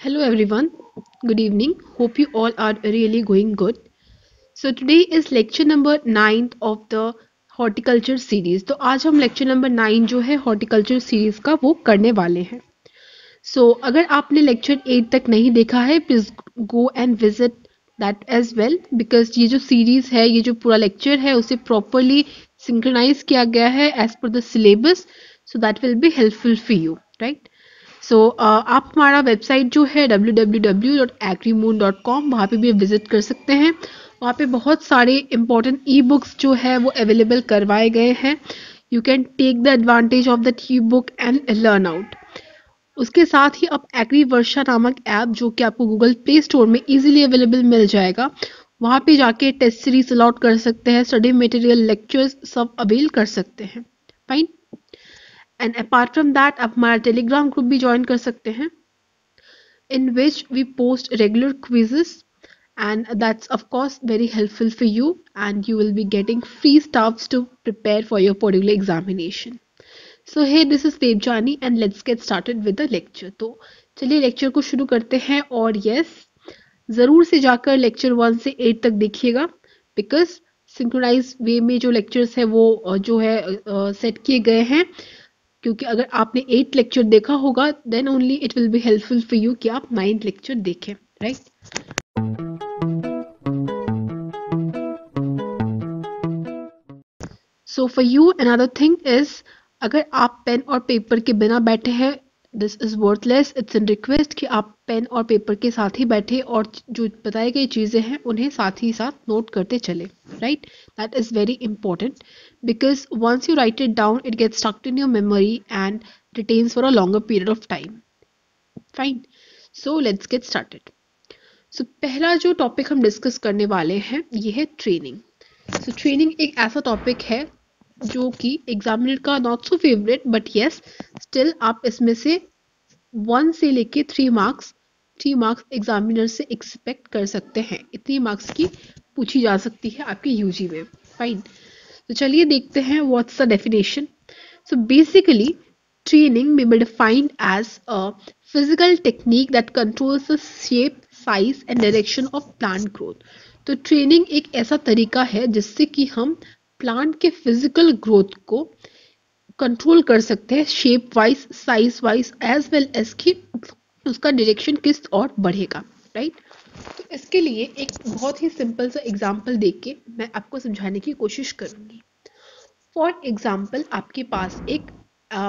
Hello everyone, good evening. Hope you all are really going good. So today is lecture number 9 of the horticulture series. तो आज हम lecture number 9 जो है horticulture series का वो करने वाले हैं. So अगर आपने lecture 8 तक नहीं देखा है please go and visit that as well because ये जो series है ये जो पूरा lecture है उसे properly synchronize किया गया है as per the syllabus so that will be helpful for you, right? आप हमारा वेबसाइट जो है www.agrimoon.com वहाँ पे भी विजिट कर सकते हैं. वहाँ पे बहुत सारे इम्पोर्टेंट ई बुक्स जो है वो अवेलेबल करवाए गए हैं. You can take the advantage of that e book and learn out. उसके साथ ही अब एग्री वर्षा नामक ऐप जो कि आपको गूगल प्ले स्टोर में इजीली अवेलेबल मिल जाएगा. वहाँ पे जाके टेस्ट सीरीज अलॉट कर सकते हैं, स्टडी मटेरियल, लेक्चर्स सब अवेल कर सकते हैं. Fine. And apart from that आप हमारा टेलीग्राम ग्रुप भी ज्वाइन कर सकते हैं in which we post regular quizzes, and that's of course very helpful for you and you will be getting free stuffs to prepare for your particular examination. So hey, this is Devjani and let's get started with the lecture. तो चलिए lecture को शुरू करते हैं. और yes, ज़रूर से जाकर लेक्चर 1 से 8 तक देखिएगा बिकॉज सिंक्रोनाइज वे में जो लेक्चर्स है वो जो है सेट किए गए हैं. क्योंकि अगर आपने 8 लेक्चर देखा होगा then only it will be helpful for you कि आप 9th लेक्चर देखें, right? So for you another thing is, अगर आप पेन और पेपर के बिना बैठे हैं this is worthless. It's an request कि आप पेन और पेपर के साथ ही बैठे और जो बताई गई चीज़ें हैं उन्हें साथ ही साथ नोट करते चले, right? That is very important because once you write it down it gets stuck in your memory and retains for a longer period of time. Fine. So let's get started. So पहला जो topic हम discuss करने वाले हैं ये है training. So training एक ऐसा टॉपिक है जो कि एग्जामिनर का not so favourite but yes still आप इसमें से 1 से लेके 3 मार्क्स एग्जामिनर से एक्सपेक्ट कर सकते हैं. इतनी मार्क्स की पूछी जा सकती है आपके यूजी में. फाइन. तो चलिए देखते हैं what's the definition. So basically training may be defined as a physical technique that controls the shape, size and direction of plant growth. तो ट्रेनिंग एक ऐसा तरीका है जिससे कि हम प्लांट के फिजिकल ग्रोथ को कंट्रोल कर सकते हैं shape wise, size wise as well as कि उसका डायरेक्शन किस और बढ़ेगा, राइट? तो इसके लिए एक बहुत ही सिंपल सा एग्जांपल देके मैं आपको समझाने की कोशिश करूंगी. फॉर एग्जांपल आपके पास एक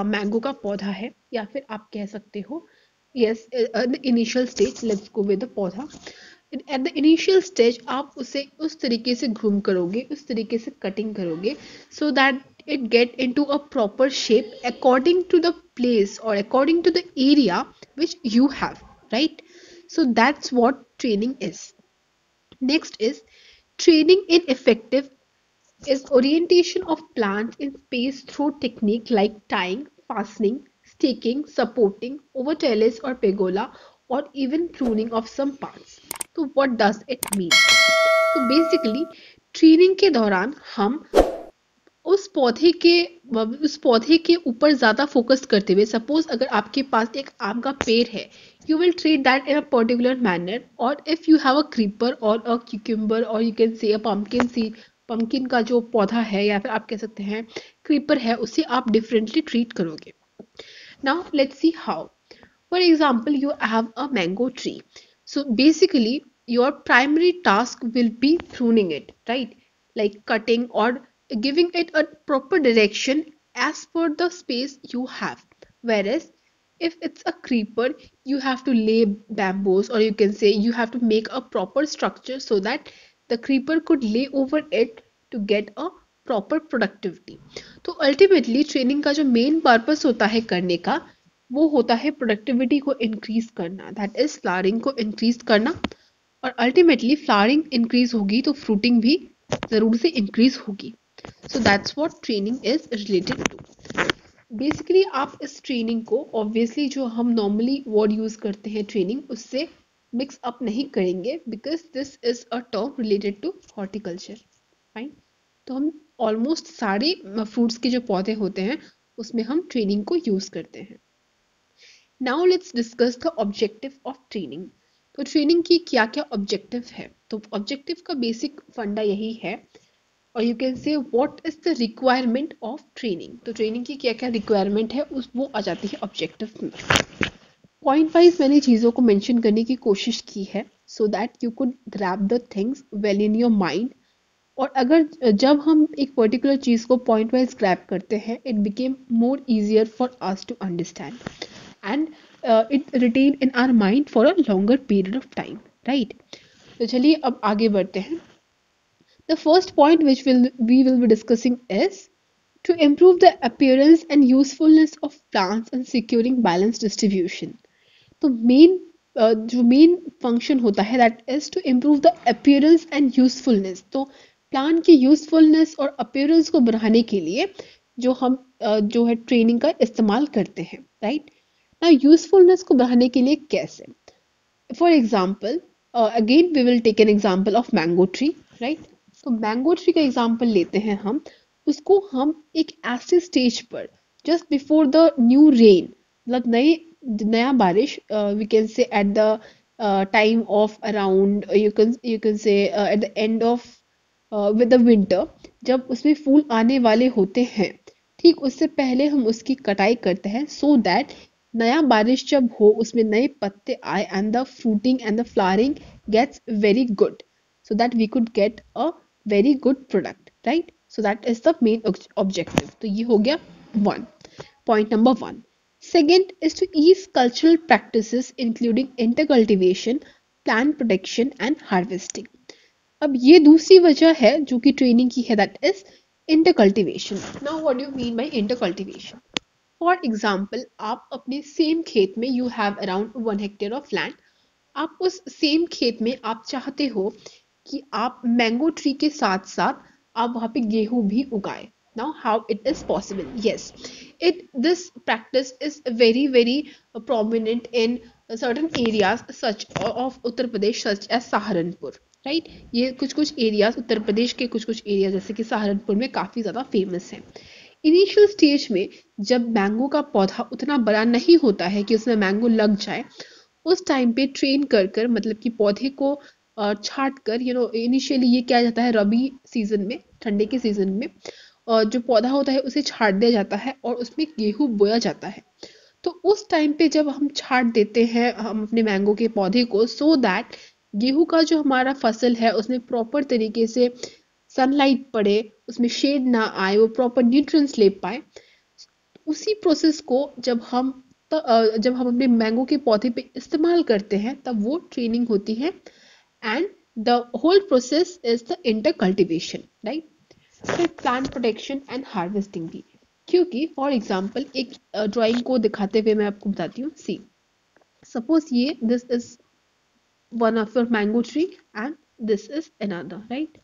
मैंगो का पौधा है या फिर आप कह सकते हो yes initial stage. Let's go with the पौधा. एट द इनिशियल स्टेज आप उसे उस तरीके से ग्रूम करोगे, उस तरीके से कटिंग करोगे so that it get into a proper shape according to the place or according to the area which you have, right? So that's what training is. Next is training in effective is orientation of plants in space through technique like tying, fastening, staking, supporting, over trellis or pergola, or even pruning of some parts. So what does it mean? तो basically training के दौरान हम उस पौधे के ऊपर ज़्यादा focus करते हुए, सपोज अगर आपके पास एक आम का पेड़ है, you will treat that in a particular manner. और if you have a creeper और अ क्यूकम्बर और you can say a pumpkin seed, pumpkin का जो पौधा है या फिर आप कह सकते हैं क्रीपर है, उसे आप डिफरेंटली ट्रीट करोगे. Now let's see how. For example you have a mango tree. So basically your primary task will be pruning it, right? Like cutting or giving it a proper direction as per the space you have. Whereas if it's a creeper, you have to lay bamboos or you can say you have to make a proper structure so that the creeper could lay over it to get a proper productivity. तो ultimately training का जो main purpose होता है करने का वो होता है प्रोडक्टिविटी को इंक्रीज करना, दैट इज फ्लावरिंग को इंक्रीज करना. और अल्टीमेटली फ्लावरिंग इंक्रीज होगी तो फ्रूटिंग भी जरूर से इंक्रीज होगी. So that's what training is related to. Basically आप इस ट्रेनिंग को ऑब्वियसली जो हम नॉर्मली वर्ड यूज करते हैं ट्रेनिंग उससे मिक्स अप नहीं करेंगे because this is a term related to horticulture. Fine. तो हम ऑलमोस्ट सारे फ्रूट्स के जो पौधे होते हैं उसमें हम ट्रेनिंग को यूज करते हैं. Now let's discuss the objective of training. तो ट्रेनिंग की क्या क्या ऑब्जेक्टिव है? तो ऑब्जेक्टिव का बेसिक फंडा यही है, और यू कैन से what is the requirement of training. तो ट्रेनिंग की क्या क्या रिक्वायरमेंट है उस वो आ जाती है ऑब्जेक्टिव में। पॉइंट वाइज मैंने चीज़ों को मेंशन करने की कोशिश की है so that you could grab the things well in your mind. और अगर जब हम एक पर्टिकुलर चीज़ को पॉइंट वाइज ग्रैब करते हैं it became more easier for us to understand and it retain in our mind for a longer period of time, right. तो चलिए अब आगे बढ़ते हैं। The first point which we will be discussing is to improve the appearance and usefulness of plants and securing balanced distribution. तो जो main function होता है that is to improve the appearance and usefulness. तो plant की usefulness और appearance को बढ़ाने के लिए जो हम जो है ट्रेनिंग का इस्तेमाल करते हैं, राइट। ना यूजफुलनेस को बढ़ाने के लिए कैसे? For example again we will take an example of mango tree, right. तो मैंगो ट्री का एग्जाम्पल लेते हैं हम। उसको हम एक ऐसे स्टेज पर just before the new rain, मतलब नया बारिश, we can say at the time of around you can say at the end of with the winter, जब उसमें फूल आने वाले होते हैं, ठीक उससे पहले हम उसकी कटाई करते हैं सो दैट नया बारिश जब हो उसमें नए पत्ते आए and the fruiting and the flowering gets very good so that we could get a very good product, right? So that is the main objective. तो ये हो गया one, point number one. Second is to ease cultural practices including intercultivation, plant protection and harvesting. अब ये दूसरी वजह है जो कि ट्रेनिंग की है, that is intercultivation. Now what do you mean by intercultivation? For example, आप अपने सेम खेत में you have around 1 hectare of land. आप उस सेम खेत में आप चाहते हो कि आप मैंगो ट्री के साथ साथ आप वहां पे गेहूं भी उगाए। Now how it is possible? Yes, it this practice is very very prominent in certain areas such of Uttar Pradesh such as Saharanpur, right. ये कुछ कुछ एरियाज उत्तर प्रदेश के कुछ कुछ एरिया जैसे कि सहारनपुर में काफी ज्यादा फेमस है। इनिशियल स्टेज में जब मैंगो का पौधा उतना बड़ा नहीं होता है कि उसमें मैंगो लग जाए, उस टाइम पे ट्रेन कर कर मतलब कि पौधे को छाट कर इनिशियली ये किया जाता है रबी सीजन में, ठंडे के सीजन में जो पौधा होता है उसे छाट दिया जाता है और उसमें गेहूं बोया जाता है। तो उस टाइम पे जब हम छाट देते हैं हम अपने मैंगो के पौधे को सो दैट गेहूं का जो हमारा फसल है उसमें प्रॉपर तरीके से सनलाइट पड़े, उसमें शेड ना आए, वो प्रॉपर न्यूट्रिएंट्स ले पाए, उसी प्रोसेस को जब हम अपने मैंगो के पौधे पे इस्तेमाल करते हैं तब वो ट्रेनिंग होती है and the whole process is the inter cultivation, right. फिर प्लांट प्रोटेक्शन एंड हार्वेस्टिंग भी, क्योंकि फॉर एग्जाम्पल एक ड्राइंग को दिखाते हुए मैं आपको बताती हूँ। सी सपोज ये this is one of your mango tree and this is another, right.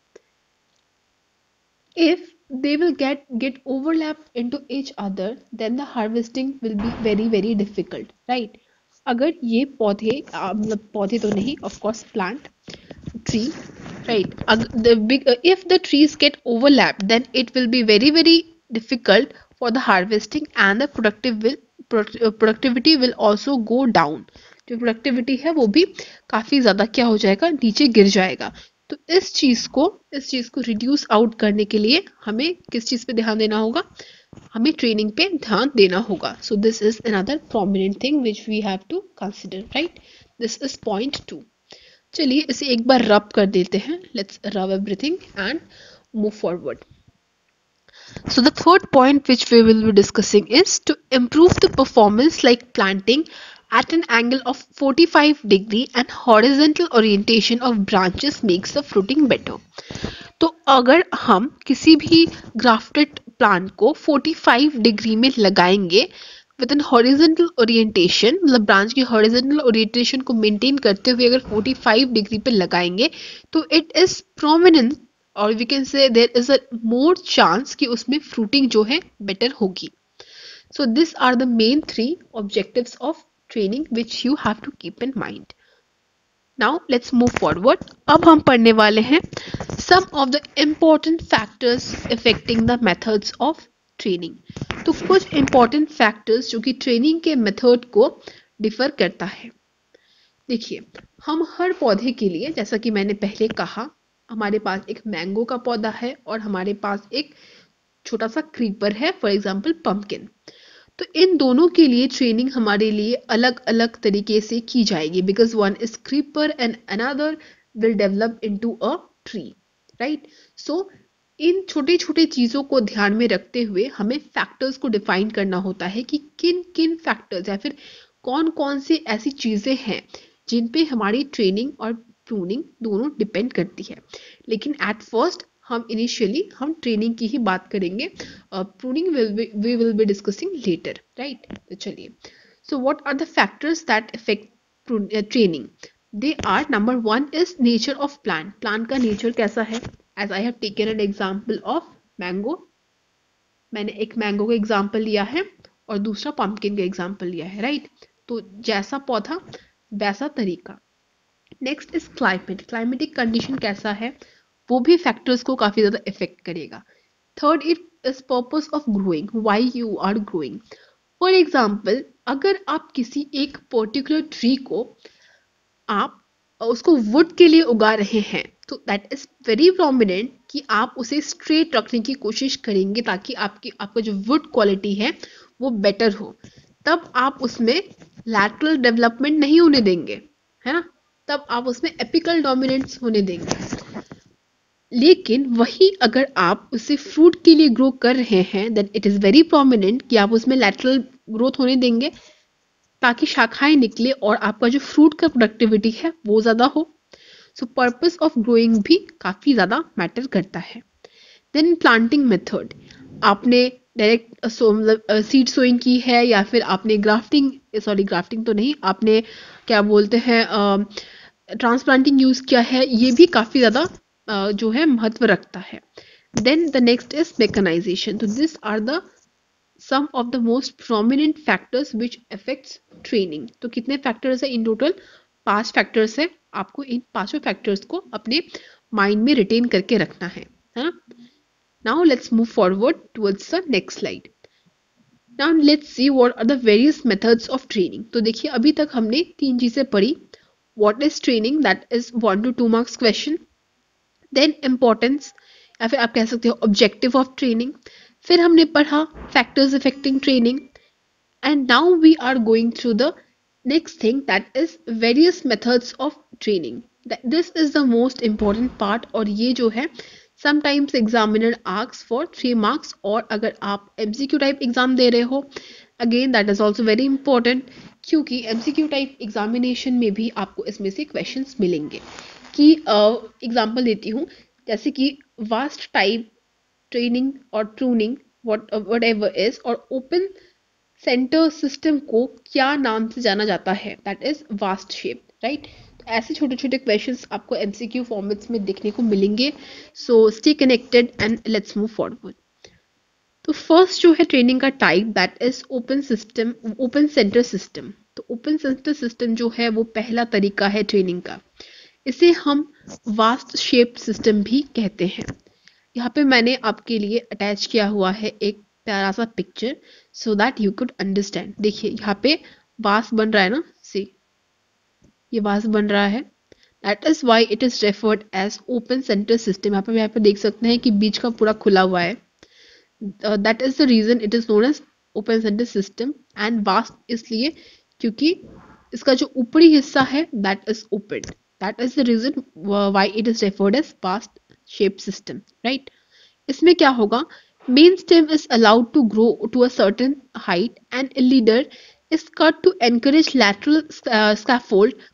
If they will get overlapped into each other then the harvesting will be very very difficult, right। अगर ये पौधे मतलब पौधे तो नहीं, of course plant tree, right, if the trees get overlapped then it will be very very difficult for the harvesting and the productivity will also go down। जो productivity है वो भी काफी ज्यादा क्या हो जाएगा, नीचे गिर जाएगा। तो इस चीज को रिड्यूस आउट करने के लिए हमें किस चीज पे ध्यान देना होगा, हमें ट्रेनिंग पे ध्यान देना होगा। So this is another prominent thing which we have to consider, right. This is point 2। चलिए इसे एक बार रब कर देते हैं, लेट्स रब everything and move forward. So the third point which we will be discussing is to improve the performance like planting at an angle of 45 degree and horizontal orientation of branches makes the fruiting better। तो अगर हम किसी भी grafted plant को 45 degree में लगाएंगे with an horizontal orientation, मतलब branch की हॉरिजेंटल ओरिएंटेशन को मेंटेन करते हुए अगर 45 डिग्री पे लगाएंगे तो इट इज प्रोमिनेंट और we can say there is a more chance कि उसमें फ्रूटिंग जो है बेटर होगी। So this are the main 3 objectives of training which you have to keep in mind. Now let's move forward. अब हम पढ़ने वाले हैं some of the important factors affecting the methods of training. तो कुछ इंपॉर्टेंट फैक्टर्स जो कि training के मेथड को डिफर करता है। देखिए, हम हर पौधे के लिए, जैसा कि मैंने पहले कहा, हमारे पास एक मैंगो का पौधा है और हमारे पास एक छोटा सा क्रीपर है, फॉर एग्जाम्पल पम्पकिन। तो इन दोनों के लिए ट्रेनिंग हमारे लिए अलग अलग तरीके से की जाएगी, because one is creeper and another will develop into a tree, right. So in छोटे छोटे चीजों को ध्यान में रखते हुए हमें फैक्टर्स को डिफाइन करना होता है कि किन किन फैक्टर्स या फिर कौन कौन सी ऐसी चीजें हैं जिन पे हमारी ट्रेनिंग और प्रूनिंग दोनों डिपेंड करती है। लेकिन एट फर्स्ट हम ट्रेनिंग की ही बात करेंगे, pruning we will be discussing later, right. तो चलिए, so what are the factors that affect training? They are, number one is nature of plant. Plant का नेचर कैसा है? As I have taken an example of mango, मैंने एक mango का example लिया है और दूसरा पम्पकिन का एग्जाम्पल लिया है, राइट। तो जैसा पौधा वैसा तरीका। Next is climate. Climatic condition कैसा है, वो भी फैक्टर्स को काफी ज्यादा इफेक्ट करेगा। Third is purpose of growing, why you are growing. For example, अगर आप किसी एक पर्टिकुलर ट्री को आप उसको वुड के लिए उगा रहे हैं, तो दैट इज वेरी प्रोमिनेंट कि आप उसे स्ट्रेट रखने की कोशिश करेंगे ताकि आपका जो वुड क्वालिटी है वो बेटर हो। तब आप उसमें लैटरल डेवलपमेंट नहीं होने देंगे, है ना, तब आप उसमें एपिकल डोमिनेंस होने देंगे। लेकिन वही अगर आप उसे फ्रूट के लिए ग्रो कर रहे हैं, then it is very prominent कि आप उसमें लैटरल ग्रोथ होने देंगे ताकि शाखाएं निकले और आपका जो फ्रूट का प्रोडक्टिविटी है वो ज्यादा हो। सो पर्पस ऑफ ग्रोइंग भी काफी ज्यादा मैटर करता है। देन प्लांटिंग मेथड, आपने डायरेक्ट सीड सोइंग की है या फिर आपने ग्राफ्टिंग तो नहीं, आपने क्या बोलते हैं ट्रांसप्लांटिंग यूज किया है, ये भी काफी ज्यादा जो है महत्व रखता है। Then the next is mechanization. तो this are the some of the most prominent factors which affects training. तो कितने फैक्टर्स है इन टोटल? 5 फैक्टर्स है। आपको इन पांचों फैक्टर्स को अपने माइंड में रिटेन करके रखना है ना। Now let's move forward towards the next slide. Now let's see what are the various methods of training. तो देखिए, अभी तक हमने 3 चीजें पढ़ी। What is training, that is 1 to 2 marks question. Then importance या फिर आप कह सकते हो ऑब्जेक्टिव ऑफ ट्रेनिंग। फिर हमने पढ़ा factors affecting training, and now we are going through the next thing, that is various methods of training. This is the most important part, और ये जो है sometimes examiner asks for 3 marks, और अगर आप एमसीक्यू टाइप एग्जाम दे रहे हो, again that is also very important, क्योंकि एमसीक्यू टाइप एग्जामिनेशन में भी आपको इसमें से क्वेश्चंस मिलेंगे। कि एग्जांपल देती हूँ, जैसे कि वास्ट टाइप ट्रेनिंग और प्रूनिंग वट एवर इज, और ओपन सेंटर सिस्टम को क्या नाम से जाना जाता है, that is vast shape, right. तो ऐसे छोटे छोटे क्वेश्चंस आपको एमसीक्यू फॉर्मेट्स में देखने को मिलेंगे। So stay connected and let's move forward. तो फर्स्ट जो है ट्रेनिंग का टाइप, दैट इज ओपन सेंटर सिस्टम। तो ओपन सेंटर सिस्टम जो है वो पहला तरीका है ट्रेनिंग का। इसे हम वास्ट शेप सिस्टम भी कहते हैं। यहाँ पे मैंने आपके लिए अटैच किया हुआ है एक प्यारा सा picture, so that you could understand. देखिए यहाँ पे वास बन रहा है ना, सी ये वास बन रहा है, that is why it is referred as open centre system. यहाँ पे देख सकते हैं कि बीच का पूरा खुला हुआ है, that is the reason it is known as open centre system. And vase इसलिए क्योंकि इसका जो ऊपरी हिस्सा है दैट इज ओपन, that is the reason why it is referred as vast shape system, right? इसमें क्या होगा, main stem is allowed to grow to a certain height and a leader is cut to encourage lateral scaffold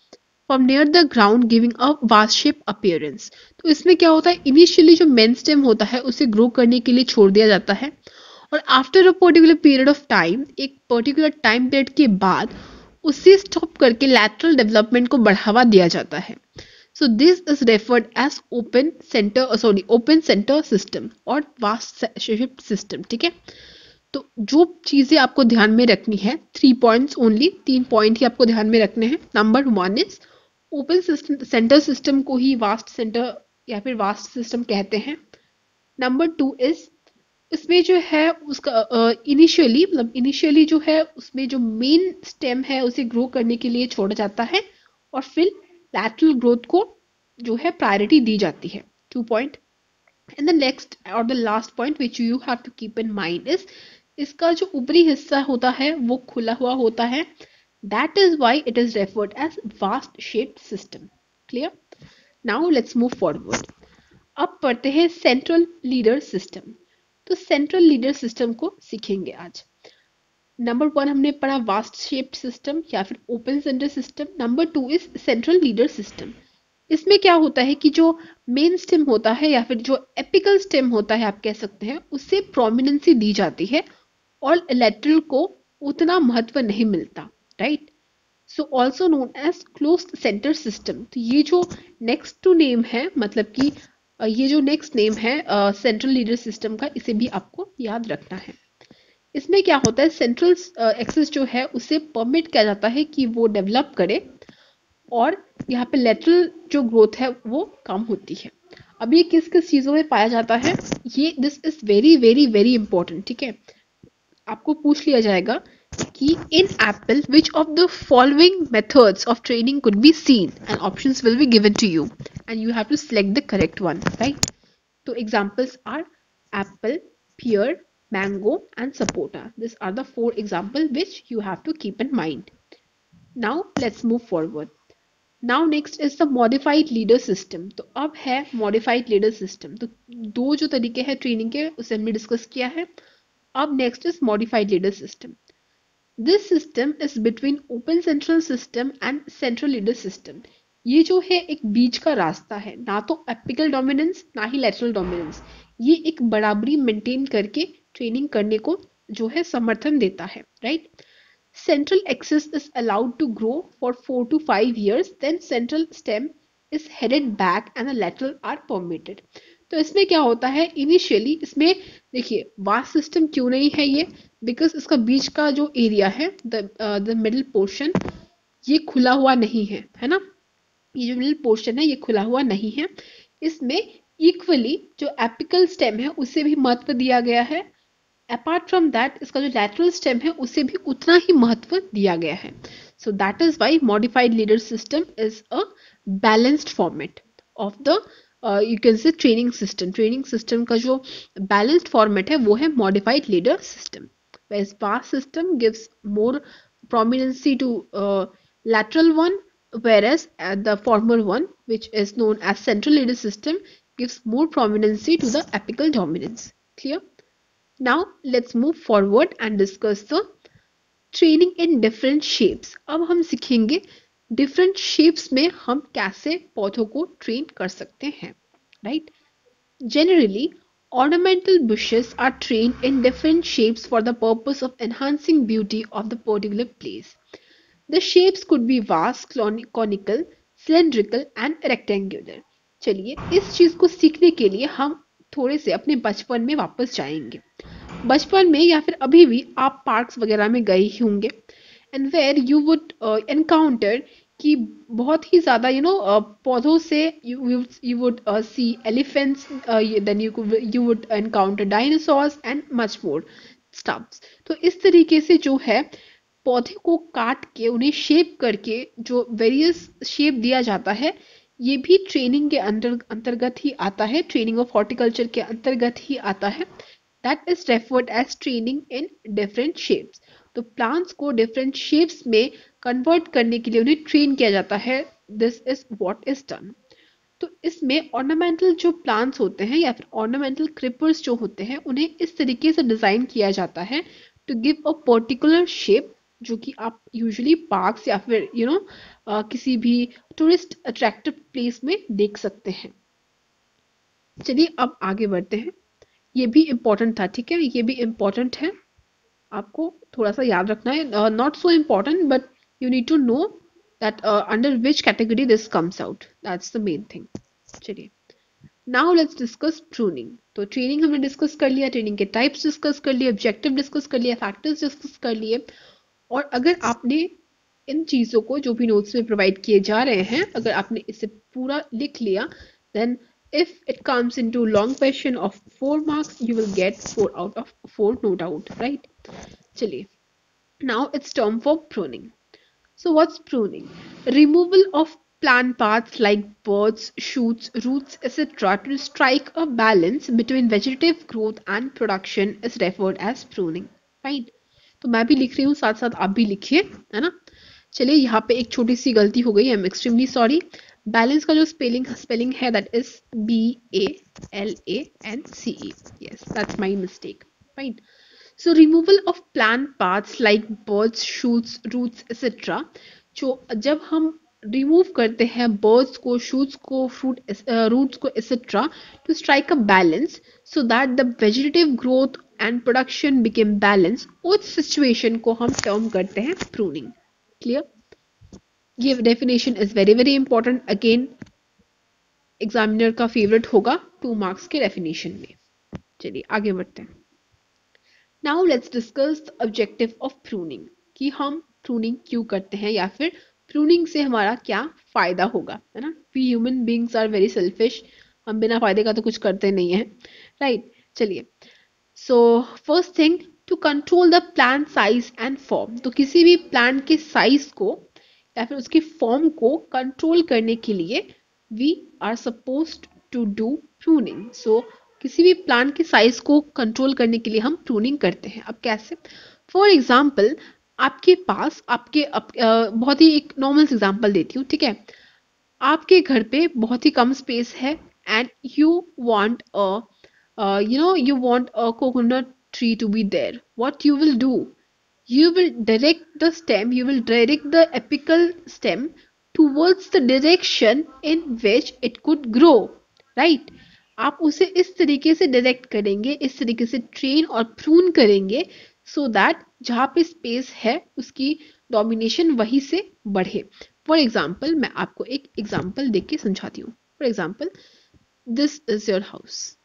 from near the ground giving a vast shape appearance। तो इसमें क्या होता है, initially जो main stem होता है उसे grow करने के लिए छोड़ दिया जाता है, और after a particular period of time, एक पर्टिकुलर टाइम पीरियड के बाद उसे स्टॉप करके लैटरल डेवलपमेंट को बढ़ावा दिया जाता है। So this is referred as open centre system और वास्ट शेप सिस्टम, ठीक है। तो जो चीजें आपको ध्यान में रखनी है, 3 पॉइंट्स ओनली, 3 पॉइंट ही आपको ध्यान में रखने हैं। Number 1 is open centre system को ही वास्ट सेंटर या फिर वास्ट सिस्टम कहते हैं। नंबर 2 इज इसमें जो है उसका इनिशियली जो है उसमें जो मेन स्टेम है उसे ग्रो करने के लिए छोड़ा जाता है और फिर लैटरल ग्रोथ को जो है प्रायोरिटी दी जाती है. 2 पॉइंट. एंड द नेक्स्ट और the last point which you have to keep in mind is इसका जो ऊपरी हिस्सा होता है वो खुला हुआ होता है. That is why it is referred as vase shaped system. Clear. Now let's move forward. अब पढ़ते हैं सेंट्रल लीडर सिस्टम. तो सेंट्रल लीडर सिस्टम को सीखेंगे आज. नंबर 1 हमने पढ़ा वास्ट शेप्ड सिस्टम या फिर open centre system. Number 2 is central leader system. इसमें क्या होता है कि जो मेन स्टेम होता है या फिर जो एपिकल स्टेम होता है आप कह सकते हैं उससे प्रोमिनेंसी दी जाती है और लेटरल को उतना महत्व नहीं मिलता. Right. So also known as closed centre system. तो ये जो नेक्स्ट टू नेम है मतलब कि ये जो नेक्स्ट नेम है सेंट्रल लीडर सिस्टम का इसे भी आपको याद रखना है. इसमें क्या होता है सेंट्रल एक्सिस जो है उसे परमिट किया जाता है कि वो डेवलप करे और यहाँ पे लेटरल जो ग्रोथ है वो कम होती है. अब ये किस किस चीज़ों में पाया जाता है ये this is very very very important. ठीक है. आपको पूछ लिया जाएगा कि in apple which of the following methods of training could be seen and options will be given to you and you have to select the correct one. Right. तो examples are apple, pear, mango and sapota. These are the 4 examples which you have to keep in mind. Now let's move forward. Now next is the modified leader system. तो अब है modified leader system. तो दो जो तरीके हैं training के उसे हमने डिस्कस किया है. अब next is modified leader system. This system is between open central system and central leader system. ये जो है एक बीच का रास्ता है. ना तो एपिकल डोमिनेंस ना ही लेटरल डोमिनेंस. ये एक बराबरी मेंटेन करके ट्रेनिंग करने को जो है समर्थन देता है. Right. Central axis is allowed to grow for 4 to 5 years, then central stem is headed back and the lateral are permitted. तो इसमें क्या होता है इनिशियली इसमें देखिए वास्ट सिस्टम क्यों नहीं है ये बिकॉज इसका बीच का जो एरिया है द मिडिल पोर्शन ये खुला हुआ नहीं है ना. ये जो मिडिल पोर्शन है ये खुला हुआ नहीं है. इसमें इक्वली जो एपिकल स्टेम है उसे भी महत्व दिया गया है. अपार्ट फ्रॉम दैट इसका जो लैटरल स्टेम है उसे भी उतना ही महत्व दिया गया है. So that is why modified leader system is a balanced format of the you can say training system. Training system का जो बैलेंस्ड फॉर्मेट है वो है modified leader system. whereas past system gives more prominency to lateral one, whereas the former one which is known as central leader system gives more prominency to the apical dominance. Clear. Now let's move forward and discuss the training in different shapes. अब हम सीखेंगे different shapes में हम कैसे पौधों को train कर सकते हैं. Right? Generally, ornamental bushes are trained in different shapes for the purpose of enhancing beauty of the particular place. The shapes could be vase, conical, cylindrical and rectangular. चलिए इस चीज को सीखने के लिए हम थोड़े से अपने बचपन में वापस जाएंगे. बचपन में या फिर अभी भी आप पार्क्स वगैरह में गए ही होंगे and where you would encounter कि बहुत ही ज़्यादा पौधों से you would see elephants, then you would encounter dinosaurs and much more stuffs. तो इस तरीके से जो है पौधे को काट के उन्हें शेप करके जो वेरियस शेप दिया जाता है ये भी ट्रेनिंग के अंतर्गत ही आता है. ट्रेनिंग ऑफ हॉर्टिकल्चर के अंतर्गत ही आता है. That is referred as training in different shapes. तो प्लांट्स को डिफरेंट शेप्स में कन्वर्ट करने के लिए उन्हें ट्रेन किया जाता है. This is what is done. तो इसमें ऑर्नामेंटल जो प्लांट्स होते हैं या फिर ऑर्नामेंटल क्रिपर्स जो होते हैं उन्हें इस तरीके से डिजाइन किया जाता है to give a particular shape जो कि आप यूजुअली पार्क्स या फिर किसी भी टूरिस्ट अट्रैक्टिव प्लेस में देख सकते हैं. चलिए अब आगे बढ़ते हैं. ये भी इम्पोर्टेंट था. ठीक है. ये भी इम्पोर्टेंट है. आपको थोड़ा सा याद रखना है. Not so important but you need to know that under which category this comes out. That's the main thing. चलिए नाउ लेट्स डिस्कस प्रूनिंग. तो ट्रेनिंग हमने डिस्कस कर लिया. ट्रेनिंग के टाइप्स डिस्कस कर लिए. ऑब्जेक्टिव डिस्कस कर लिया. फैक्टर्स डिस्कस कर लिए. और अगर आपने इन चीज़ों को जो भी नोट्स में प्रोवाइड किए जा रहे हैं अगर आपने इसे पूरा लिख लिया then If it comes into long question of 4 marks, you will get 4 out of 4, no doubt, right? चलिए, now it's term for pruning. So what's pruning? Removal of plant parts like buds, shoots, roots, etc. to strike a balance between vegetative growth and production is referred as pruning. Fine. तो मैं भी लिख रही हूँ, साथ साथ आप भी लिखिए, है ना? चलिए, यहाँ पे एक छोटी सी गलती हो गई, I am extremely sorry. Balance का जो स्पेलिंग है that is BALANCE. Yes, that's my mistake. Fine. So removal of plant parts like buds, shoots, roots, etc. जो जब हम रिमूव करते हैं बर्ड्स को, शूट्स को, फ्रूट रूट्स को etc. to strike a balance so that the vegetative growth and production became balanced, उस situation को हम टर्म करते हैं pruning. क्लियर? ये definition is very very important. Again examiner का फेवरेट होगा 2 मार्क्स के डेफिनेशन में. चलिए आगे बढ़ते हैं. Now let's discuss the objective of pruning, कि हम प्रूनिंग क्यों करते हैं या फिर प्रूनिंग से हमारा क्या फायदा होगा, है ना? We human beings are very selfish. हम बिना फायदे का तो कुछ करते नहीं है, राइट? चलिए, so first thing, to control the plant size and form. तो किसी भी प्लांट के साइज को या फिर उसकी फॉर्म को कंट्रोल करने के लिए we are supposed to do pruning. So किसी भी प्लांट के साइज को कंट्रोल करने के लिए हम प्रूनिंग करते हैं. अब कैसे? फॉर एग्जाम्पल, आपके पास बहुत ही एक नॉर्मल एग्जाम्पल देती हूँ, ठीक है? आपके घर पे बहुत ही कम स्पेस है and you want a coconut tree to be there. What you will do? You will direct the apical stem towards the direction in which it could grow, right? आप उसे इस तरीके से डायरेक्ट करेंगे, इस तरीके से ट्रेन और प्रून करेंगे सो दैट जहाँ पे स्पेस है उसकी डोमिनेशन वहीं से बढ़े. फॉर एग्जाम्पल, मैं आपको एक एग्जाम्पल देख के समझाती हूँ. For example, this is your house,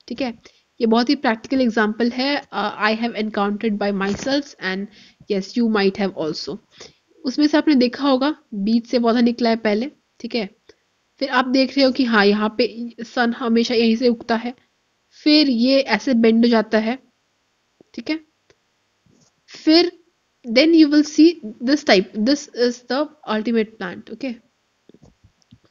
ठीक है? ये बहुत ही प्रैक्टिकल एग्जाम्पल है. I have encountered bye my self and yes you might have also. उसमें से आपने देखा होगा बीज से पौधा निकला है पहले, ठीक है? फिर आप देख रहे हो कि हाँ, यहाँ पे सन हमेशा यहीं से उगता है, फिर ये ऐसे बेंड हो जाता है, ठीक है? फिर then you will see this type, this is the ultimate plant. Okay,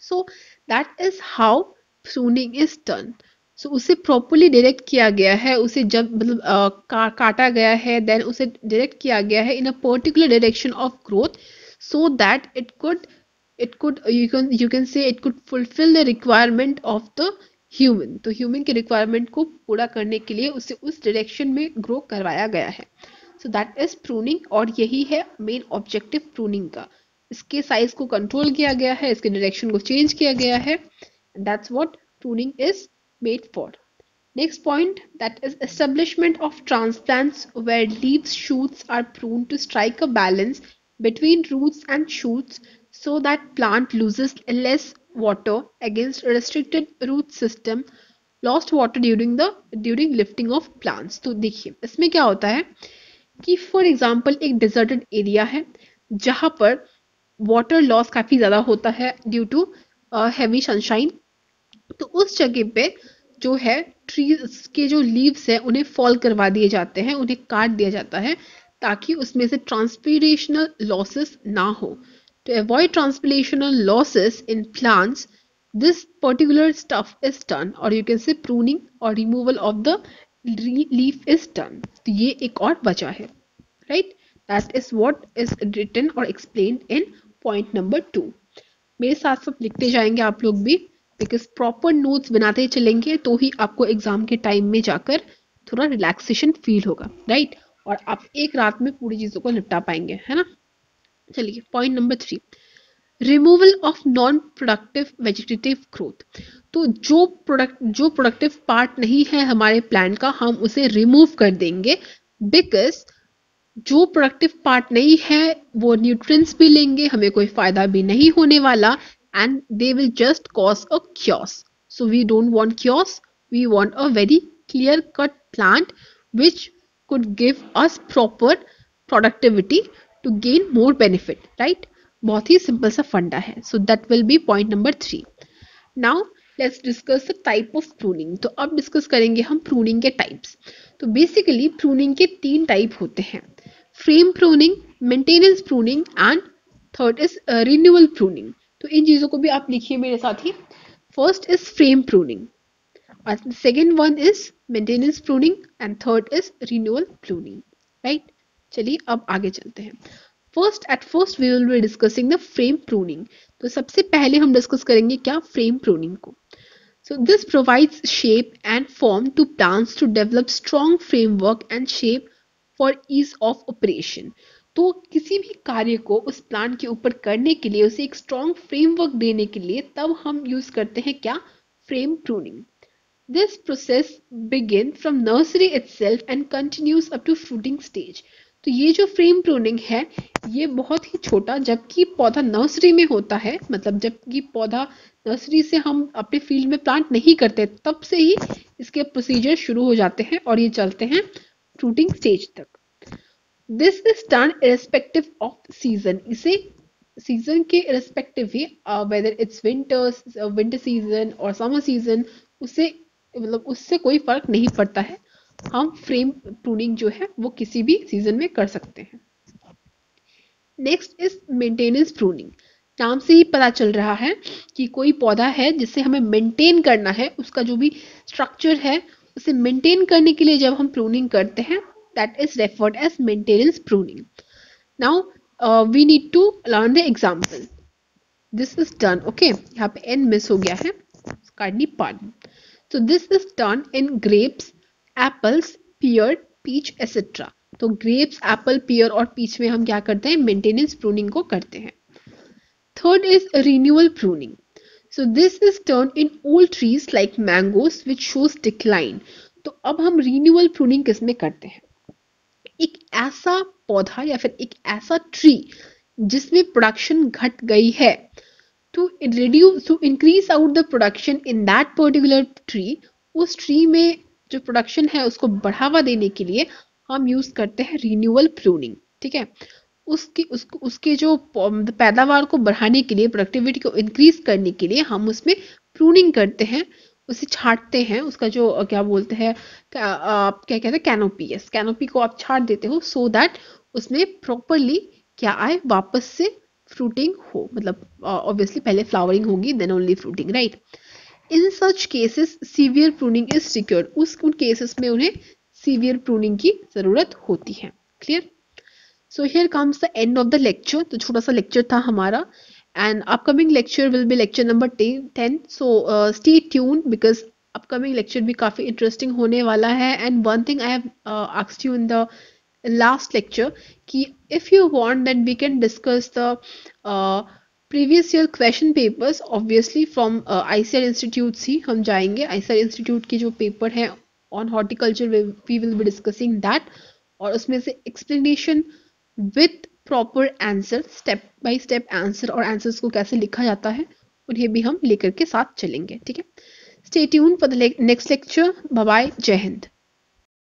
so that is how pruning is done. So उसे प्रॉपरली डायरेक्ट किया गया है, उसे जब मतलब काटा गया है, देन उसे डायरेक्ट किया गया है in a particular direction of growth so that it could you can say it could fulfill the requirement of the human. तो ह्यूमन के रिक्वायरमेंट को पूरा करने के लिए उसे उस डायरेक्शन में ग्रो करवाया गया है. सो दैट इज प्रूनिंग, और यही है मेन ऑब्जेक्टिव प्रूनिंग का. इसके साइज को कंट्रोल किया गया है, इसके डायरेक्शन को चेंज किया गया है. That's what pruning is made for. Next point, that is establishment of transplants where leaves shoots are pruned to strike a balance between roots and shoots so that plant loses less water against a restricted root system lost water during lifting of plants. तो देखिए इसमें क्या होता है कि for example एक deserted area है जहां पर वाटर लॉस काफी ज्यादा होता है ड्यू टू हैवी सनशाइन. तो उस जगह पे जो है ट्रीज के जो लीव्स है उन्हें फॉल करवा दिए जाते हैं, उन्हें काट दिया जाता है ताकि उसमें से ट्रांसपीरेशनल लॉसेस ना हो. To avoid transpirational losses in plants, this particular stuff is done, or you can say pruning or removal of the leaf is done. तो ये एक और वजह है, right? That is what is written or explained in point number 2. मेरे साथ साथ लिखते जाएंगे आप लोग भी, बिकॉज प्रॉपर नोट्स बनाते चलेंगे तो ही आपको एग्जाम के टाइम में जाकर थोड़ा रिलैक्सेशन फील होगा, राइट? और आप एक रात में पूरी चीजों को निपटा पाएंगे, है ना? चलिए point number 3, removal of non productive vegetative growth. तो जो प्रोडक्टिव पार्ट नहीं है हमारे प्लांट का हम उसे रिमूव कर देंगे, बिकॉज जो प्रोडक्टिव पार्ट नहीं है वो न्यूट्रिएंट्स भी लेंगे, हमें कोई फायदा भी नहीं होने वाला, and they will just cause a chaos. So we don't want chaos, we want a very clear cut plant which could give us proper productivity to gain more benefit, right? बहुत ही सिंपल सा फंडा है. So that will be point number 3. Now let's discuss the type of pruning. तो अब discuss करेंगे हम pruning के types. तो बेसिकली प्रूनिंग के 3 टाइप होते हैं, frame pruning, maintenance pruning and third is renewal pruning. तो इन चीजों को भी आप लिखिए मेरे साथ ही। First is frame pruning, second one is maintenance pruning and third is renewal pruning, right? चलिए अब आगे चलते हैं। First we will be discussing the frame pruning। तो सबसे पहले हम डिस्कस करेंगे क्या, फ्रेम प्रूनिंग को। So this provides shape and form to plants to develop strong framework and shape for ease of operation। तो किसी भी कार्य को उस प्लांट के ऊपर करने के लिए, उसे एक स्ट्रॉन्ग फ्रेमवर्क देने के लिए, तब हम यूज करते हैं क्या, frame pruning. This process begins from nursery itself and continues up to fruiting stage। तो ये जो फ्रेम प्रूनिंग है, ये बहुत ही छोटा, जबकि पौधा नर्सरी में होता है, मतलब जबकि पौधा नर्सरी से हम अपने फील्ड में प्लांट नहीं करते, तब से ही इसके प्रोसीजर शुरू हो जाते हैं और ये चलते हैं फ्रूटिंग स्टेज तक। This is done irrespective off season. इसे सीजन के irrespective he, whether it's winter season और समर सीजन, उसे मतलब उससे कोई फर्क नहीं पड़ता है। हम फ्रेम प्रूनिंग जो है वो किसी भी सीजन में कर सकते हैं। Next is maintenance pruning. नाम से ही पता चल रहा है कि कोई पौधा है जिसे हमें मेंटेन करना है, उसका जो भी स्ट्रक्चर है उसे मेंटेन करने के लिए जब हम प्रूनिंग करते हैं, that is referred as maintenance pruning. Now we need to learn the example. This is done, okay, यहाँ पे एन मिस हो गया है, kindly pardon. So this is done in grapes, apples, pear, peach, etc. तो grapes, apple, pear और peach में हम क्या करते हैं, मेंटेनेंस प्रूनिंग को करते हैं। Third is renewal pruning. So this is done in old trees like mangoes which shows decline। तो अब हम रिन्यूअल प्रूनिंग किस में करते हैं, एक ऐसा पौधा या फिर एक ऐसा ट्री जिसमें प्रोडक्शन घट गई है, to increase out the production in that particular tree, उस ट्री में जो प्रोडक्शन है उसको बढ़ावा देने के लिए हम यूज करते हैं रिन्यूअल प्रूनिंग। ठीक है, उसके जो पैदावार को बढ़ाने के लिए, प्रोडक्टिविटी को इंक्रीज करने के लिए हम उसमें प्रूनिंग करते हैं, उसे छांटते हैं, उसका जो क्या बोलते हैं, आप क्या कहते हैं, कैनोपी। यस, कैनोपी को आप छांट देते हो सो दैट उसमें प्रॉपरली क्या आए, वापस से फ्रूटिंग हो, मतलब ऑब्वियसली पहले फ्लावरिंग होगी then only fruiting, right. In such cases severe pruning is required. उन केसेस में उन्हें सीवियर प्रूनिंग की जरूरत होती है। Clear? So here comes the end of the lecture. तो छोटा सा लेक्चर था हमारा, and upcoming lecture will be lecture number 10। So stay tune because upcoming lecture भी काफी इंटरेस्टिंग होने वाला है। And one thing I have asked you in the last lecture कि if you want then we can discuss the previous year question papers obviously from ICAR Institute ही हम जाएंगे। ICAR Institute की जो पेपर है on horticulture we will be discussing that, और उसमें से explanation with proper answer, step by step answer और answers को कैसे लिखा जाता है उन्हें भी हम लेकर के साथ चलेंगे। ठीक है, stay tuned for the next lecture। bye bye, जय हिंद।